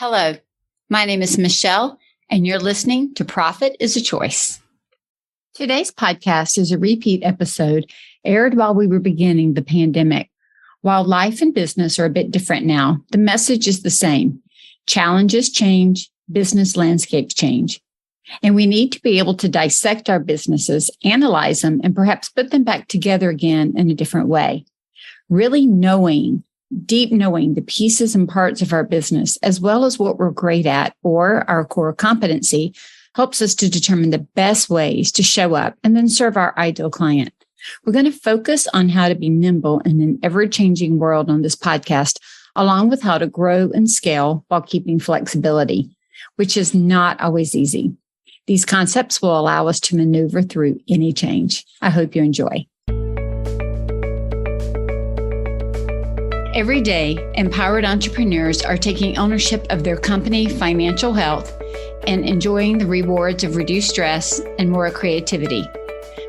Hello, my name is Michele, and you're listening to Profit is a Choice. Today's podcast is a repeat episode aired while we were beginning the pandemic. While life and business are a bit different now, the message is the same. Challenges change, business landscapes change. And we need to be able to dissect our businesses, analyze them, and perhaps put them back together again in a different way. Really deep knowing the pieces and parts of our business, as well as what we're great at or our core competency, helps us to determine the best ways to show up and then serve our ideal client. We're going to focus on how to be nimble in an ever-changing world on this podcast, along with how to grow and scale while keeping flexibility, which is not always easy. These concepts will allow us to maneuver through any change. I hope you enjoy. Every day, empowered entrepreneurs are taking ownership of their company financial health and enjoying the rewards of reduced stress and more creativity.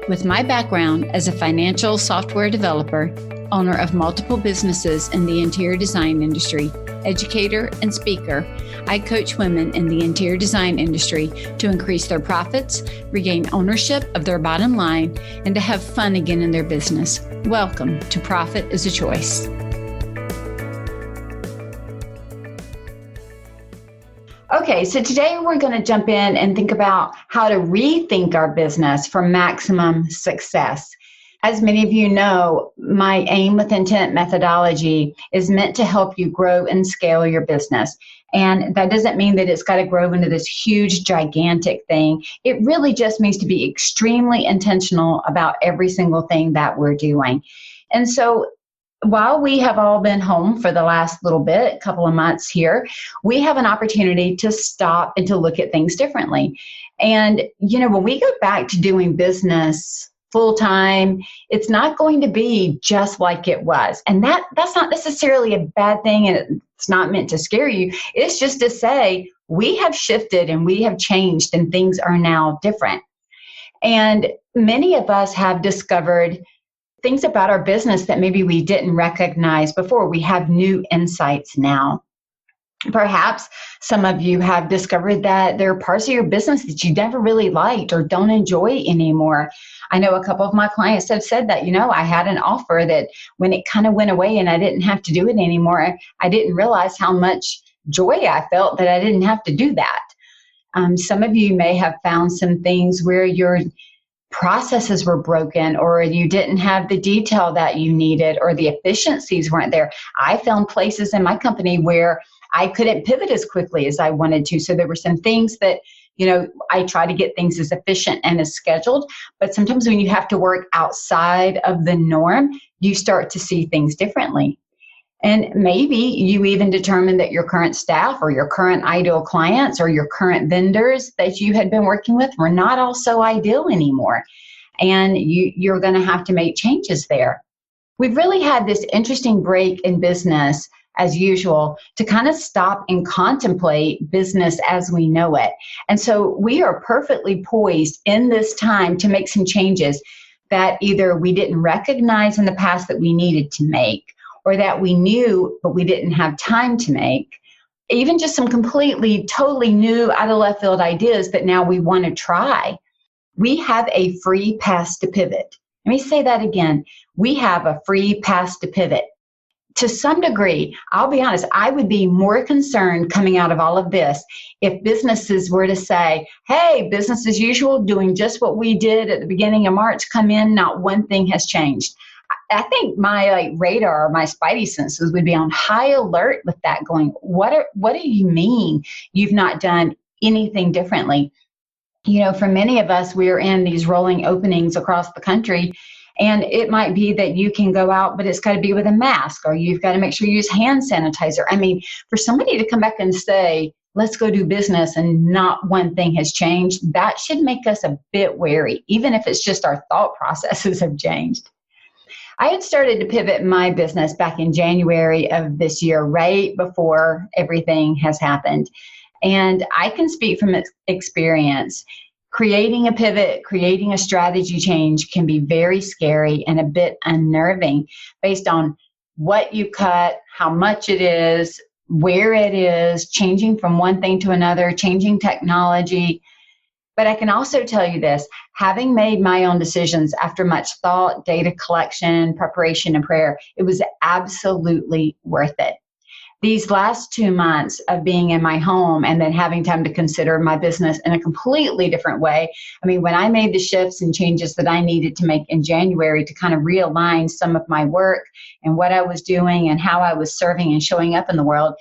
With my background as a financial software developer, owner of multiple businesses in the interior design industry, educator, and speaker, I coach women in the interior design industry to increase their profits, regain ownership of their bottom line, and to have fun again in their business. Welcome to Profit is a Choice. Okay, so today we're going to jump in and think about how to rethink our business for maximum success. As many of you know, my Aim with Intent methodology is meant to help you grow and scale your business. And that doesn't mean that it's got to grow into this huge, gigantic thing. It really just means to be extremely intentional about every single thing that we're doing. And so while we have all been home for the last little bit, couple of months here, we have an opportunity to stop and to look at things differently. And, when we go back to doing business full time, it's not going to be just like it was. And that's not necessarily a bad thing, and it's not meant to scare you. It's just to say we have shifted and we have changed and things are now different. And many of us have discovered things about our business that maybe we didn't recognize before. We have new insights now. Perhaps some of you have discovered that there are parts of your business that you never really liked or don't enjoy anymore. I know a couple of my clients have said that, I had an offer that when it kind of went away and I didn't have to do it anymore, I didn't realize how much joy I felt that I didn't have to do that. Some of you may have found some things where your processes were broken, or you didn't have the detail that you needed, or the efficiencies weren't there. I found places in my company where I couldn't pivot as quickly as I wanted to. So there were some things that, I try to get things as efficient and as scheduled, but sometimes when you have to work outside of the norm, you start to see things differently. And maybe you even determined that your current staff or your current ideal clients or your current vendors that you had been working with were not also ideal anymore. And you're going to have to make changes there. We've really had this interesting break in business, as usual, to kind of stop and contemplate business as we know it. And so we are perfectly poised in this time to make some changes that either we didn't recognize in the past that we needed to make, or that we knew but we didn't have time to make. Even just some completely, totally new, out of left field ideas that now we want to try. We have a free pass to pivot. Let me say that again. We have a free pass to pivot. To some degree, I'll be honest, I would be more concerned coming out of all of this if businesses were to say, hey, business as usual, doing just what we did at the beginning of March, come in, not one thing has changed. I think my radar, my spidey senses would be on high alert with that, going, what do you mean you've not done anything differently? For many of us, we're in these rolling openings across the country, and it might be that you can go out, but it's got to be with a mask, or you've got to make sure you use hand sanitizer. I mean, for somebody to come back and say, let's go do business, and not one thing has changed, that should make us a bit wary, even if it's just our thought processes have changed. I had started to pivot my business back in January of this year, right before everything has happened. And I can speak from experience. Creating a pivot, creating a strategy change can be very scary and a bit unnerving based on what you cut, how much it is, where it is, changing from one thing to another, changing technology. But I can also tell you this, having made my own decisions after much thought, data collection, preparation, and prayer, it was absolutely worth it. These last 2 months of being in my home and then having time to consider my business in a completely different way. I mean, when I made the shifts and changes that I needed to make in January to kind of realign some of my work and what I was doing and how I was serving and showing up in the world,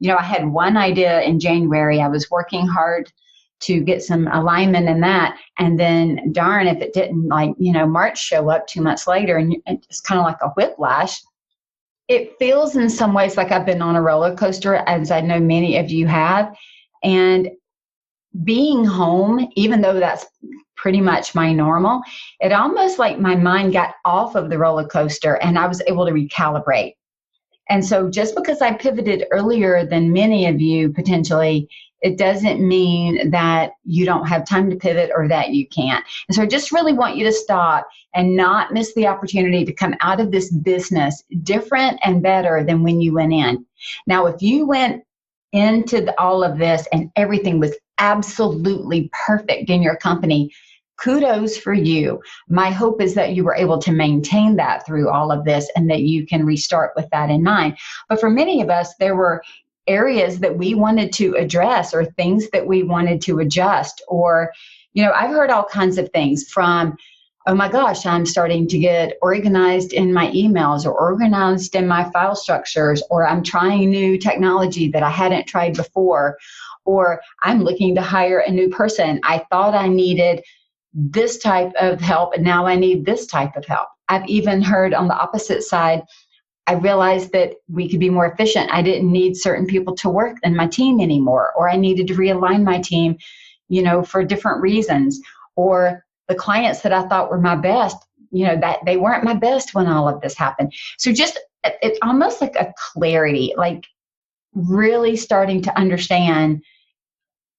I had one idea in January. I was working hard to get some alignment in that. And then darn, if it didn't March show up 2 months later, and it's kind of like a whiplash. It feels in some ways like I've been on a roller coaster, as I know many of you have. And being home, even though that's pretty much my normal, it almost like my mind got off of the roller coaster and I was able to recalibrate. And so just because I pivoted earlier than many of you potentially, it doesn't mean that you don't have time to pivot or that you can't. And so I just really want you to stop and not miss the opportunity to come out of this business different and better than when you went in. Now, if you went into all of this and everything was absolutely perfect in your company, kudos for you. My hope is that you were able to maintain that through all of this and that you can restart with that in mind. But for many of us, there were areas that we wanted to address or things that we wanted to adjust. Or, I've heard all kinds of things from, oh my gosh, I'm starting to get organized in my emails or organized in my file structures, or I'm trying new technology that I hadn't tried before, or I'm looking to hire a new person. I thought I needed this type of help and now I need this type of help. I've even heard on the opposite side, I realized that we could be more efficient. I didn't need certain people to work in my team anymore, or I needed to realign my team, for different reasons. Or the clients that I thought were my best, that they weren't my best when all of this happened. So just, it's almost like a clarity, like really starting to understand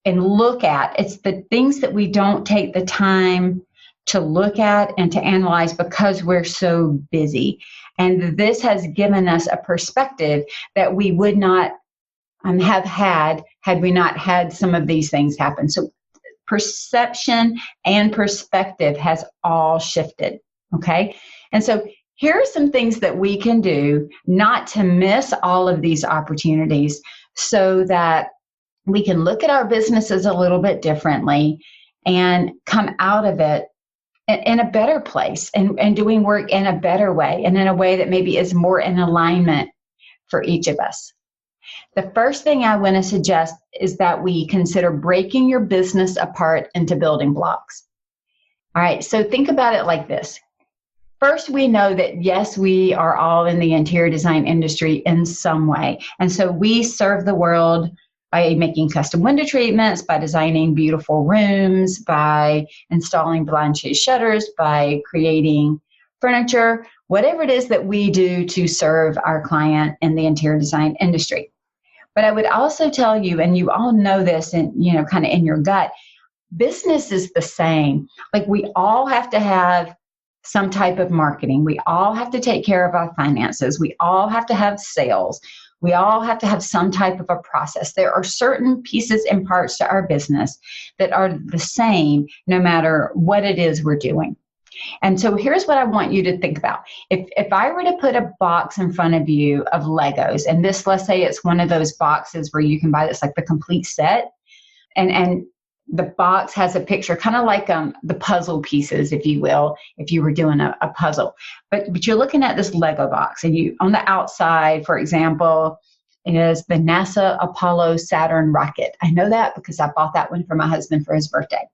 and look at. It's the things that we don't take the time to look at and to analyze because we're so busy. And this has given us a perspective that we would not have had we not had some of these things happen. So perception and perspective has all shifted, okay? And so here are some things that we can do not to miss all of these opportunities so that we can look at our businesses a little bit differently and come out of it in a better place and doing work in a better way and in a way that maybe is more in alignment for each of us. The first thing I want to suggest is that we consider breaking your business apart into building blocks. All right, so think about it like this. First, we know that, yes, we are all in the interior design industry in some way. And so we serve the world by making custom window treatments, by designing beautiful rooms, by installing blind shade shutters, by creating furniture, whatever it is that we do to serve our client in the interior design industry. But I would also tell you, and you all know this and kind of in your gut, business is the same. Like we all have to have some type of marketing. We all have to take care of our finances. We all have to have sales. We all have to have some type of a process. There are certain pieces and parts to our business that are the same no matter what it is we're doing. And so here's what I want you to think about. If I were to put a box in front of you of Legos, and this, let's say it's one of those boxes where you can buy this like the complete set, and the box has a picture, kind of like the puzzle pieces, if you will, if you were doing a puzzle. But you're looking at this Lego box, and you on the outside, for example, is the NASA Apollo Saturn rocket. I know that because I bought that one for my husband for his birthday.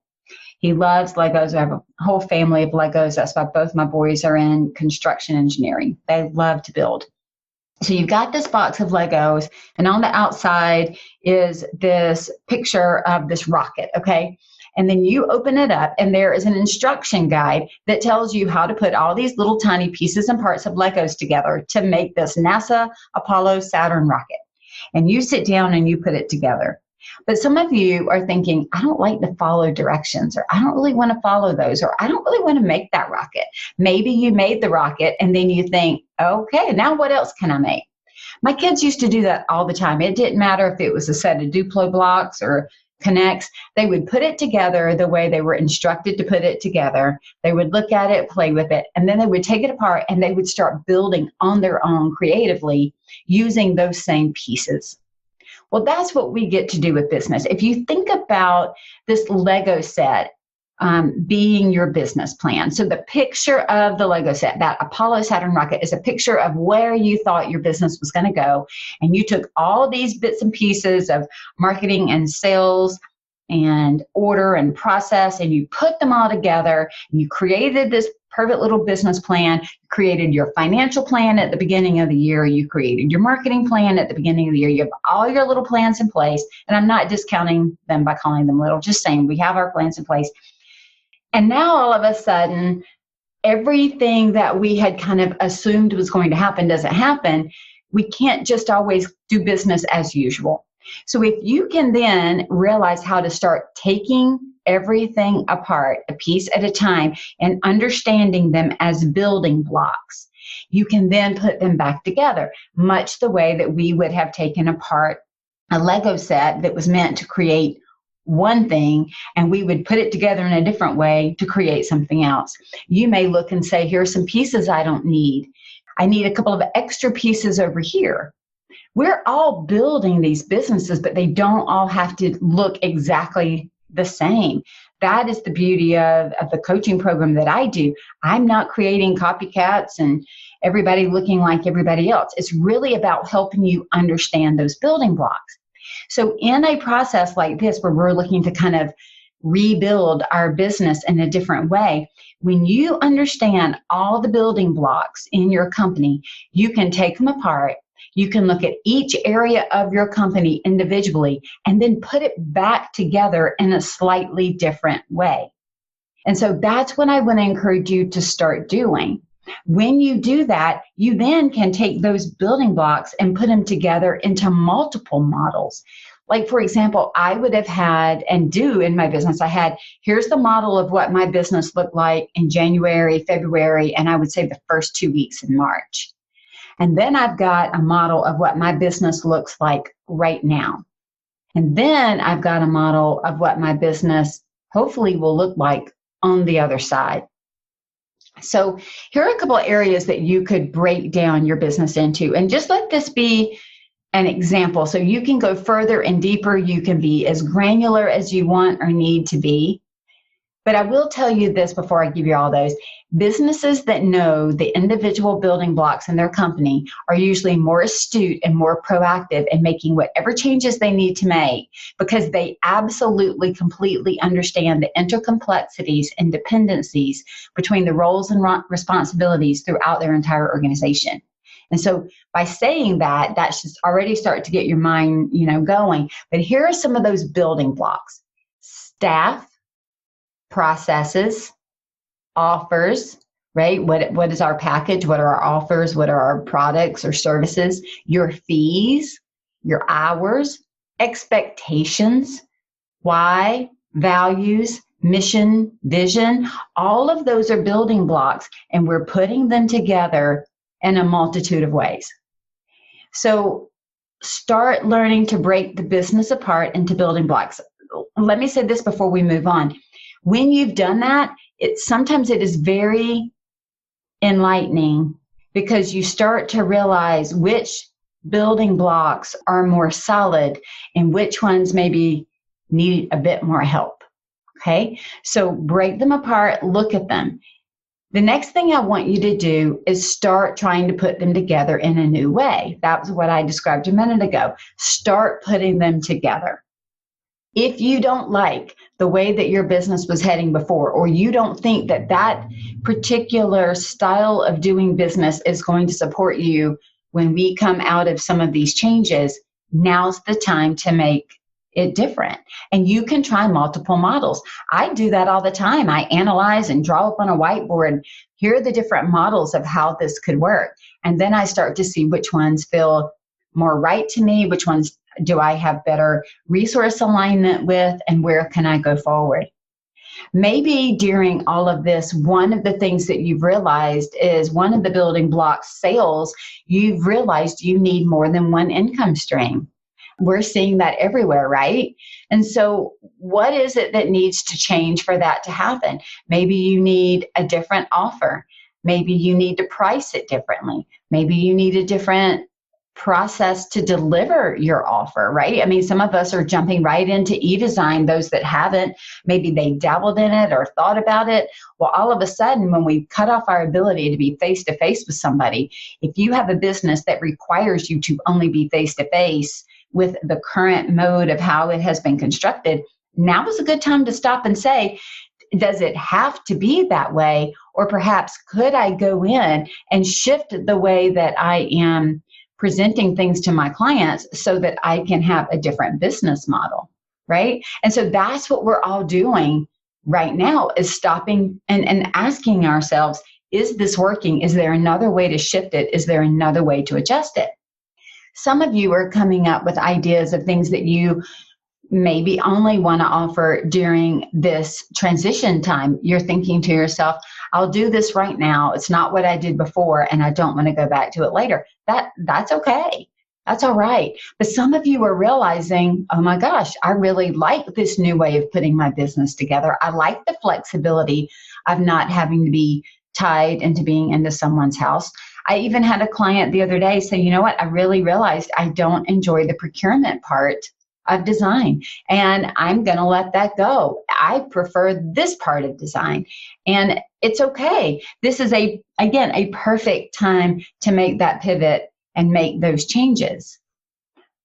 He loves Legos. I have a whole family of Legos. That's why both my boys are in construction engineering. They love to build. So you've got this box of Legos, and on the outside is this picture of this rocket, okay? And then you open it up, and there is an instruction guide that tells you how to put all these little tiny pieces and parts of Legos together to make this NASA Apollo Saturn rocket. And you sit down and you put it together. But some of you are thinking, I don't like to follow directions, or I don't really want to follow those, or I don't really want to make that rocket. Maybe you made the rocket and then you think, okay, now what else can I make? My kids used to do that all the time. It didn't matter if it was a set of Duplo blocks or connects. They would put it together the way they were instructed to put it together. They would look at it, play with it, and then they would take it apart and they would start building on their own creatively using those same pieces. Well, that's what we get to do with business. If you think about this Lego set being your business plan. So the picture of the Lego set, that Apollo Saturn rocket, is a picture of where you thought your business was going to go. And you took all these bits and pieces of marketing and sales and order and process, and you put them all together, and you created this perfect little business plan. You created your financial plan at the beginning of the year. You created your marketing plan at the beginning of the year. You have all your little plans in place. And I'm not discounting them by calling them little, just saying we have our plans in place. And now all of a sudden, everything that we had kind of assumed was going to happen doesn't happen. We can't just always do business as usual. So if you can then realize how to start taking everything apart, a piece at a time, and understanding them as building blocks, you can then put them back together, much the way that we would have taken apart a Lego set that was meant to create one thing, and we would put it together in a different way to create something else. You may look and say, here are some pieces I don't need. I need a couple of extra pieces over here. We're all building these businesses, but they don't all have to look exactly the same. That is the beauty of the coaching program that I do. I'm not creating copycats and everybody looking like everybody else. It's really about helping you understand those building blocks. So in a process like this, where we're looking to kind of rebuild our business in a different way, when you understand all the building blocks in your company, you can take them apart. You can look at each area of your company individually and then put it back together in a slightly different way. And so that's what I want to encourage you to start doing. When you do that, you then can take those building blocks and put them together into multiple models. Like, for example, I would have had, and do in my business, I had, here's the model of what my business looked like in January, February, and I would say the first 2 weeks in March. And then I've got a model of what my business looks like right now. And then I've got a model of what my business hopefully will look like on the other side. So here are a couple of areas that you could break down your business into, and just let this be an example. So you can go further and deeper. You can be as granular as you want or need to be. But I will tell you this before I give you all those. Businesses that know the individual building blocks in their company are usually more astute and more proactive in making whatever changes they need to make, because they absolutely, completely understand the intercomplexities and dependencies between the roles and responsibilities throughout their entire organization. And so by saying that, that should already start to get your mind, going. But here are some of those building blocks: staff, processes, offers, right? What is our package? What are our offers? What are our products or services? Your fees, your hours, expectations, why, values, mission, vision. All of those are building blocks, and we're putting them together in a multitude of ways. So start learning to break the business apart into building blocks. Let me say this before we move on. When you've done that, sometimes it is very enlightening, because you start to realize which building blocks are more solid and which ones maybe need a bit more help. Okay, so break them apart, look at them. The next thing I want you to do is start trying to put them together in a new way. That was what I described a minute ago. Start putting them together. If you don't like the way that your business was heading before, or you don't think that that particular style of doing business is going to support you when we come out of some of these changes, now's the time to make it different. And you can try multiple models. I do that all the time. I analyze and draw up on a whiteboard, here are the different models of how this could work. And then I start to see which ones feel more right to me, which ones do I have better resource alignment with, and where can I go forward. Maybe during all of this, one of the things that you've realized is one of the building blocks, sales, you've realized you need more than one income stream. We're seeing that everywhere, right? And so what is it that needs to change for that to happen? Maybe you need a different offer. Maybe you need to price it differently. Maybe you need a different process to deliver your offer, right? I mean, some of us are jumping right into e-design. Those that haven't, maybe they dabbled in it or thought about it. Well, all of a sudden, when we cut off our ability to be face-to-face with somebody, if you have a business that requires you to only be face-to-face with the current mode of how it has been constructed, now is a good time to stop and say, does it have to be that way? Or perhaps could I go in and shift the way that I am presenting things to my clients so that I can have a different business model, right? And so that's what we're all doing right now, is stopping and asking ourselves, is this working? Is there another way to shift it? Is there another way to adjust it? Some of you are coming up with ideas of things that you maybe only want to offer during this transition time. You're thinking to yourself, I'll do this right now. It's not what I did before, and I don't want to go back to it later. That's okay. That's all right. But some of you are realizing, oh my gosh, I really like this new way of putting my business together. I like the flexibility of not having to be tied into being into someone's house. I even had a client the other day say, you know what, I really realized I don't enjoy the procurement part of design, and I'm going to let that go. I prefer this part of design, and it's okay. This is again, a perfect time to make that pivot and make those changes.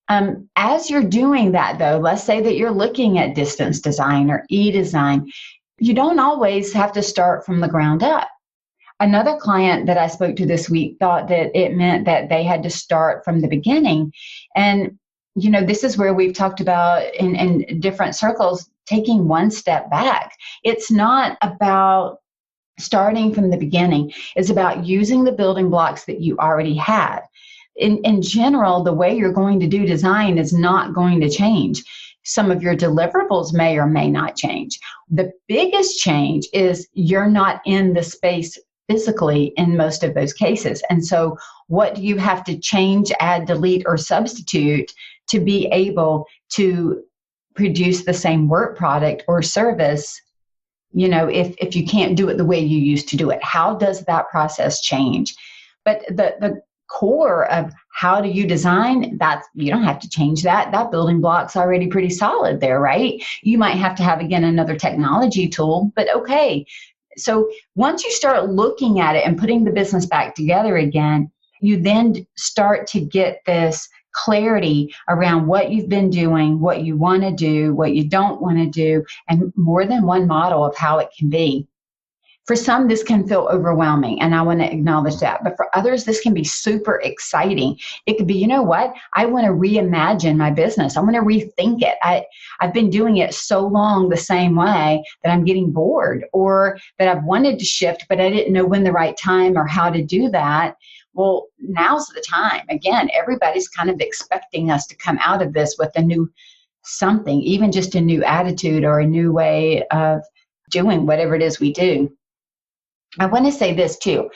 As you're doing that, though, let's say that you're looking at distance design or e-design, you don't always have to start from the ground up. Another client that I spoke to this week thought that it meant that they had to start from the beginning. And you know, this is where we've talked about in different circles, taking one step back. It's not about starting from the beginning. It's about using the building blocks that you already had. In general, the way you're going to do design is not going to change. Some of your deliverables may or may not change. The biggest change is you're not in the space physically in most of those cases. And so what do you have to change, add, delete, or substitute to be able to produce the same work product or service, you know, if you can't do it the way you used to do it? How does that process change? But the core of how do you design, that you don't have to change that. That building block's already pretty solid there, right? You might have to have, again, another technology tool, but okay. So once you start looking at it and putting the business back together again, you then start to get this clarity around what you've been doing, what you want to do, what you don't want to do, and more than one model of how it can be. For some, this can feel overwhelming, and I want to acknowledge that. But for others, this can be super exciting. It could be, you know what? I want to reimagine my business. I want to rethink it. I've been doing it so long the same way that I'm getting bored, or that I've wanted to shift, but I didn't know when the right time or how to do that. Well, now's the time. Again, everybody's kind of expecting us to come out of this with a new something, even just a new attitude or a new way of doing whatever it is we do. I want to say this too.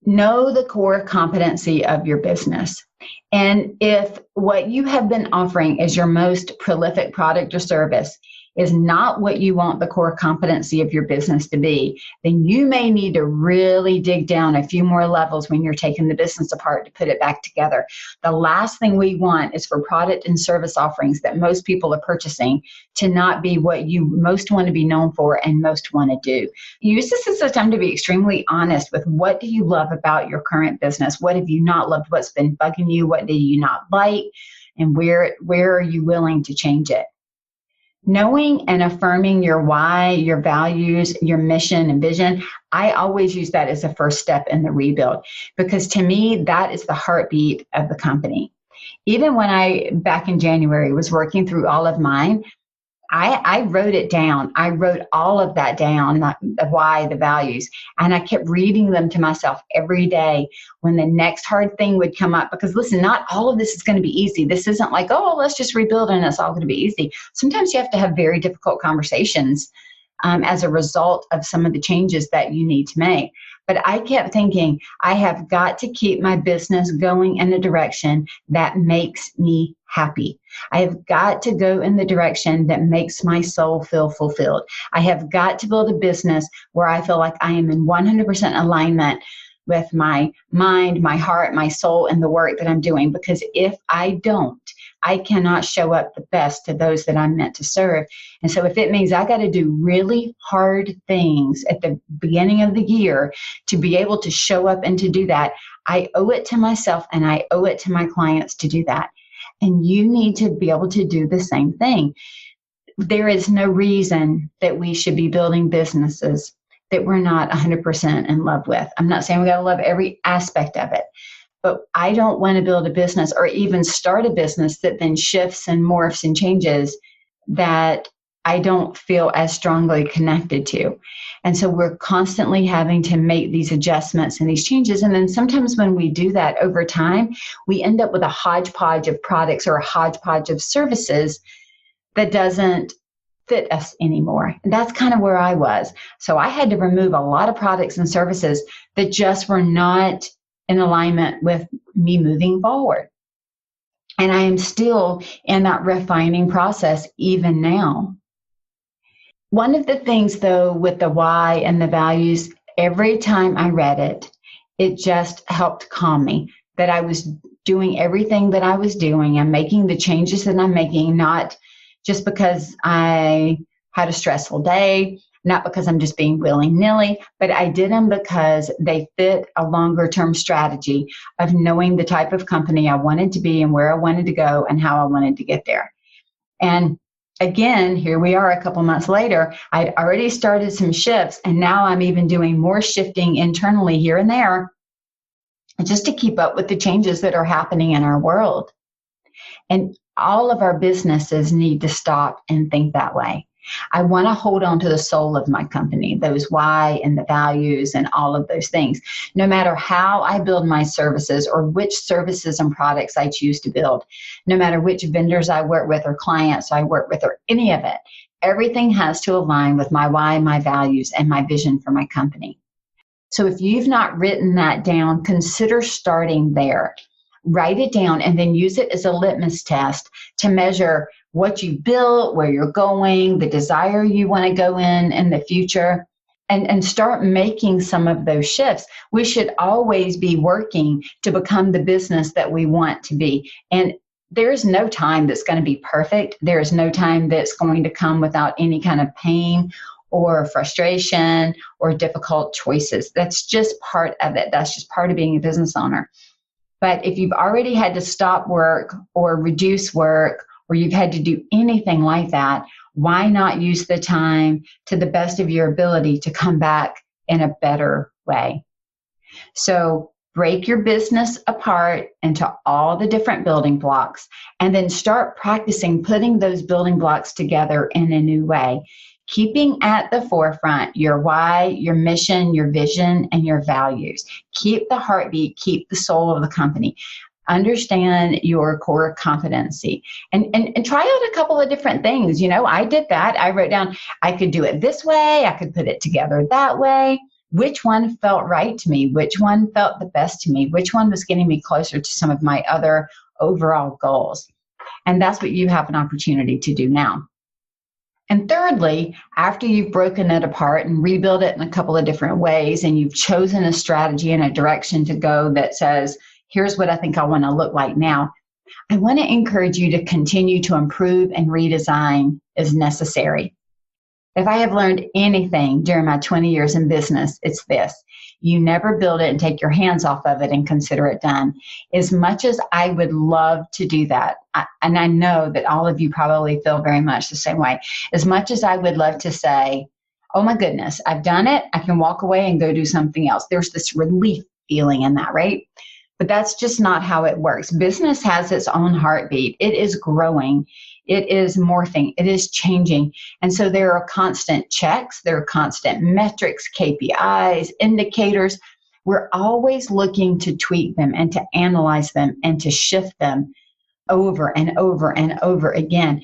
Know the core competency of your business. And if what you have been offering as your most prolific product or service is not what you want the core competency of your business to be, then you may need to really dig down a few more levels when you're taking the business apart to put it back together. The last thing we want is for product and service offerings that most people are purchasing to not be what you most want to be known for and most want to do. Use this as a time to be extremely honest with what do you love about your current business? What have you not loved? What's been bugging you? What do you not like? And where are you willing to change it? Knowing and affirming your why, your values, your mission and vision, I always use that as a first step in the rebuild, because to me, that is the heartbeat of the company. Even when I, back in January, was working through all of mine, I wrote it down. I wrote all of that down, the why, the values, and I kept reading them to myself every day when the next hard thing would come up. Because listen, not all of this is going to be easy. This isn't like, oh, let's just rebuild and it's all going to be easy. Sometimes you have to have very difficult conversations as a result of some of the changes that you need to make. But I kept thinking, I have got to keep my business going in a direction that makes me happy. I have got to go in the direction that makes my soul feel fulfilled. I have got to build a business where I feel like I am in 100% alignment with my mind, my heart, my soul, and the work that I'm doing. Because if I don't, I cannot show up the best to those that I'm meant to serve. And so if it means I got to do really hard things at the beginning of the year to be able to show up and to do that, I owe it to myself and I owe it to my clients to do that. And you need to be able to do the same thing. There is no reason that we should be building businesses that we're not 100% in love with. I'm not saying we got to love every aspect of it, but I don't want to build a business or even start a business that then shifts and morphs and changes that I don't feel as strongly connected to. And so we're constantly having to make these adjustments and these changes. And then sometimes when we do that over time, we end up with a hodgepodge of products or a hodgepodge of services that doesn't fit us anymore. And that's kind of where I was. So I had to remove a lot of products and services that just were not in alignment with me moving forward. And I am still in that refining process even now. One of the things, though, with the why and the values, every time I read it, it just helped calm me that I was doing everything that I was doing and making the changes that I'm making, not just because I had a stressful day, not because I'm just being willy-nilly, but I did them because they fit a longer-term strategy of knowing the type of company I wanted to be and where I wanted to go and how I wanted to get there. And again, here we are a couple months later. I'd already started some shifts, and now I'm even doing more shifting internally here and there just to keep up with the changes that are happening in our world. And all of our businesses need to stop and think that way. I want to hold on to the soul of my company, those why and the values and all of those things. No matter how I build my services or which services and products I choose to build, no matter which vendors I work with or clients I work with or any of it, everything has to align with my why, my values, and my vision for my company. So if you've not written that down, consider starting there. Write it down and then use it as a litmus test to measure what you built, where you're going, the desire you want to go in the future, and start making some of those shifts. We should always be working to become the business that we want to be. And there's no time that's going to be perfect. There is no time that's going to come without any kind of pain or frustration or difficult choices. That's just part of it. That's just part of being a business owner. But if you've already had to stop work or reduce work, or you've had to do anything like that, why not use the time to the best of your ability to come back in a better way? So break your business apart into all the different building blocks and then start practicing putting those building blocks together in a new way. Keeping at the forefront your why, your mission, your vision, and your values. Keep the heartbeat, keep the soul of the company. Understand your core competency and try out a couple of different things. You know, I did that. I wrote down, I could do it this way. I could put it together that way. Which one felt right to me? Which one felt the best to me? Which one was getting me closer to some of my other overall goals? And that's what you have an opportunity to do now. And thirdly, after you've broken it apart and rebuilt it in a couple of different ways, and you've chosen a strategy and a direction to go that says, here's what I think I want to look like now, I want to encourage you to continue to improve and redesign as necessary. If I have learned anything during my 20 years in business, it's this. You never build it and take your hands off of it and consider it done. As much as I would love to do that, and I know that all of you probably feel very much the same way, as much as I would love to say, oh my goodness, I've done it, I can walk away and go do something else. There's this relief feeling in that, right? But that's just not how it works. Business has its own heartbeat. It is growing. It is morphing. It is changing. And so there are constant checks. There are constant metrics, KPIs, indicators. We're always looking to tweak them and to analyze them and to shift them over and over and over again.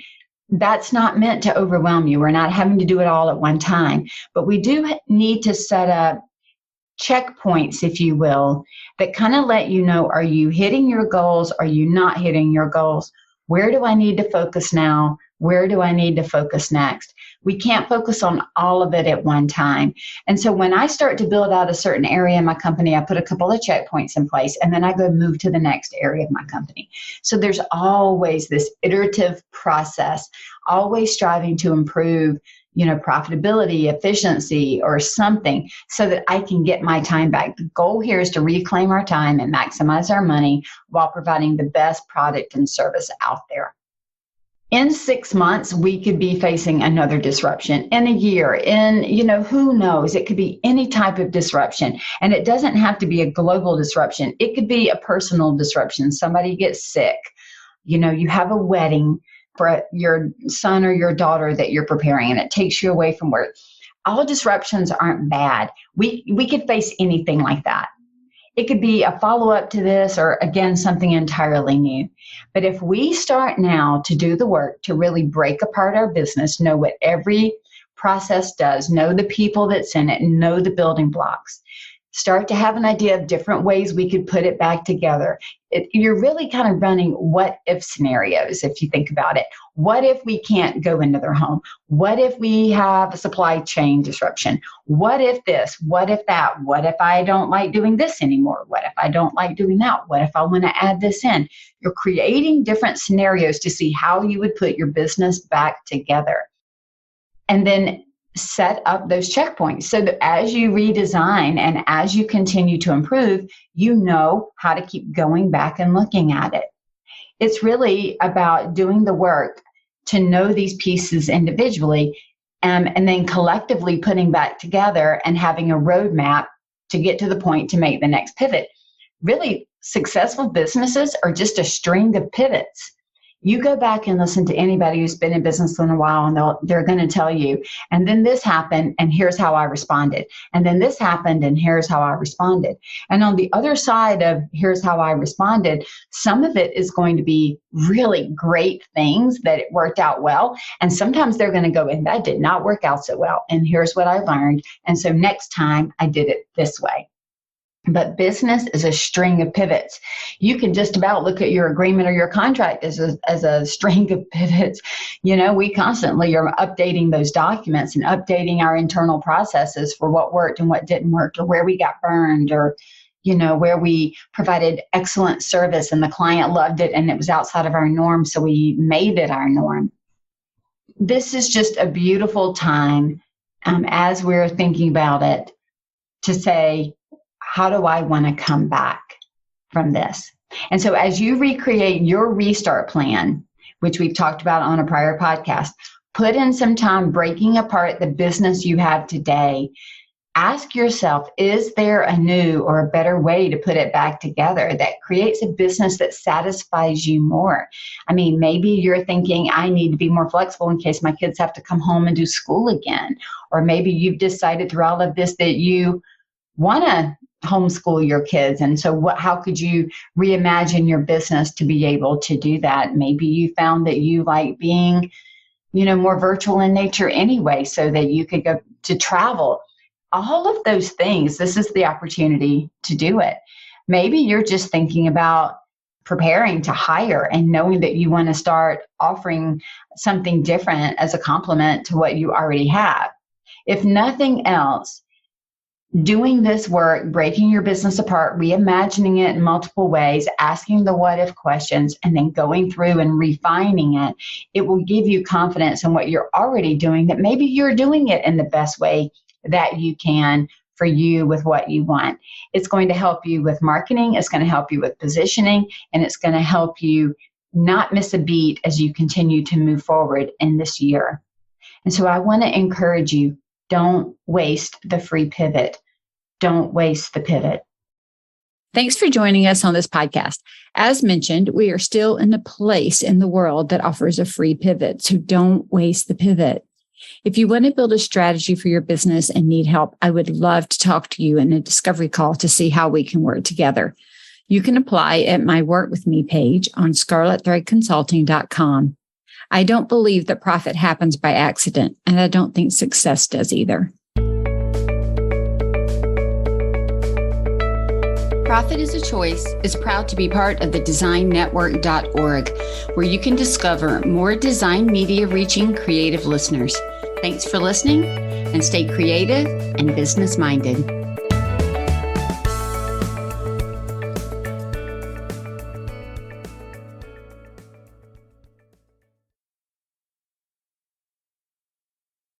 that's not meant to overwhelm you. We're not having to do it all at one time, but we do need to set up checkpoints, if you will, that kind of let you know, are you hitting your goals? Are you not hitting your goals? Where do I need to focus now? Where do I need to focus next? We can't focus on all of it at one time. And so when I start to build out a certain area in my company, I put a couple of checkpoints in place, and then I go move to the next area of my company. So there's always this iterative process, always striving to improve, profitability, efficiency, or something so that I can get my time back. The goal here is to reclaim our time and maximize our money while providing the best product and service out there. In 6 months, we could be facing another disruption. In a year, who knows? It could be any type of disruption. And it doesn't have to be a global disruption. It could be a personal disruption. Somebody gets sick. You have a wedding for your son or your daughter that you're preparing, and it takes you away from work. All disruptions aren't bad. We could face anything like that. It could be a follow-up to this, or again, something entirely new. But if we start now to do the work to really break apart our business, know what every process does, know the people that's in it, and know the building blocks, start to have an idea of different ways we could put it back together. You're really kind of running what-if scenarios, if you think about it. What if we can't go into their home? What if we have a supply chain disruption? What if this? What if that? What if I don't like doing this anymore? What if I don't like doing that? What if I want to add this in? You're creating different scenarios to see how you would put your business back together. And then set up those checkpoints so that as you redesign and as you continue to improve, you know how to keep going back and looking at it. It's really about doing the work to know these pieces individually and then collectively putting back together and having a roadmap to get to the point to make the next pivot. Really, successful businesses are just a string of pivots. You go back and listen to anybody who's been in business in a while, and they're going to tell you, and then this happened, and here's how I responded. And then this happened, and here's how I responded. And on the other side of here's how I responded, some of it is going to be really great things that it worked out well. And sometimes they're going to go, and that did not work out so well. And here's what I learned. And so next time I did it this way. But business is a string of pivots. You can just about look at your agreement or your contract as a string of pivots. We constantly are updating those documents and updating our internal processes for what worked and what didn't work, or where we got burned, or where we provided excellent service and the client loved it and it was outside of our norm, so we made it our norm. This is just a beautiful time as we're thinking about it to say, how do I want to come back from this? And so as you recreate your restart plan, which we've talked about on a prior podcast, put in some time breaking apart the business you have today. Ask yourself, is there a new or a better way to put it back together that creates a business that satisfies you more? I mean, maybe you're thinking, I need to be more flexible in case my kids have to come home and do school again. Or maybe you've decided through all of this that you want to homeschool your kids. And so how could you reimagine your business to be able to do that? Maybe you found that you like being, more virtual in nature anyway, so that you could go to travel. All of those things, this is the opportunity to do it. Maybe you're just thinking about preparing to hire and knowing that you want to start offering something different as a complement to what you already have. If nothing else, doing this work, breaking your business apart, reimagining it in multiple ways, asking the what if questions, and then going through and refining it, it will give you confidence in what you're already doing, that maybe you're doing it in the best way that you can for you with what you want. It's going to help you with marketing, it's going to help you with positioning, and it's going to help you not miss a beat as you continue to move forward in this year. And so I want to encourage you, don't waste the free pivot. Don't waste the pivot. Thanks for joining us on this podcast. As mentioned, we are still in a place in the world that offers a free pivot, so don't waste the pivot. If you want to build a strategy for your business and need help, I would love to talk to you in a discovery call to see how we can work together. You can apply at my Work With Me page on scarletthreadconsulting.com. I don't believe that profit happens by accident, and I don't think success does either. Profit is a Choice is proud to be part of the designnetwork.org, where you can discover more design media reaching creative listeners. Thanks for listening, and stay creative and business minded.